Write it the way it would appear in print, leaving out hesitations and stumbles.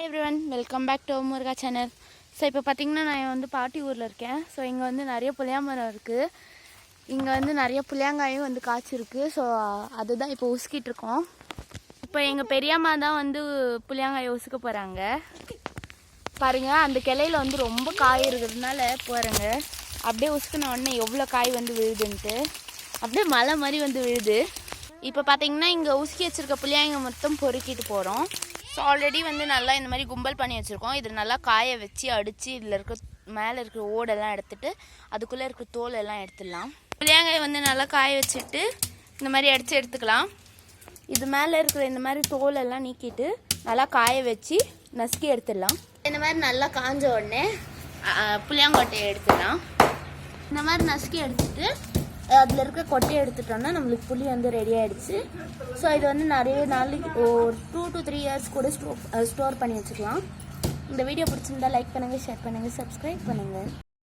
Everyone welcome back to Muruga channel. So இப்போ பார்த்தீங்கன்னா நான் வந்து பாட்டி ஊரில் இருக்கேன். ஸோ இங்கே வந்து நிறைய புளியாமரம் இருக்குது. இங்கே வந்து நிறைய புளியாங்காயும் வந்து காய்ச்சிருக்கு. ஸோ அதுதான் இப்போ உசுக்கிட்டு இருக்கோம். இப்போ எங்கள் பெரியம்மா தான் வந்து புளியாங்காயை உசுக்க போகிறாங்க. பாருங்கள், அந்த கிளையில் வந்து ரொம்ப காய் இருக்கிறதுனால போகிறேங்க. அப்படியே உசுக்கின உடனே எவ்வளோ காய் வந்து விழுதுன்ட்டு அப்படியே மலை மாதிரி வந்து விழுது. இப்போ பார்த்தீங்கன்னா இங்கே உசுக்கி வச்சுருக்க புளியாங்க மொத்தம் பொறுக்கிட்டு போகிறோம். ஸோ ஆல்ரெடி வந்து நல்லா இந்த மாதிரி கும்பல் பண்ணி வச்சுருக்கோம். இதில் நல்லா காய வச்சு அடித்து இதில் இருக்க மேலே இருக்கிற ஓடெல்லாம் எடுத்துகிட்டு அதுக்குள்ளே இருக்க தோல் எல்லாம் எடுத்துடலாம். புளியாங்காயை வந்து நல்லா காய வச்சுட்டு இந்த மாதிரி அடித்து எடுத்துக்கலாம். இது மேலே இருக்கிற இந்த மாதிரி தோல் எல்லாம் நீக்கிட்டு நல்லா காய வச்சு நசுக்கி எடுத்துடலாம். இந்த மாதிரி நல்லா காஞ்ச உடனே புளியாங்கொட்டையை எடுத்துடலாம். இந்த மாதிரி நசுக்கி எடுத்துட்டு அதில் இருக்க கொட்டையை எடுத்துட்டோம்னா நம்மளுக்கு புளி வந்து ரெடி ஆகிடுச்சு. ஸோ இது வந்து நிறைய நாளைக்கு ஒரு 2 to 3 years கூட ஸ்டோர் பண்ணி வச்சுக்கலாம். இந்த வீடியோ பிடிச்சிருந்தா லைக் பண்ணுங்கள், ஷேர் பண்ணுங்கள், சப்ஸ்கிரைப் பண்ணுங்கள்.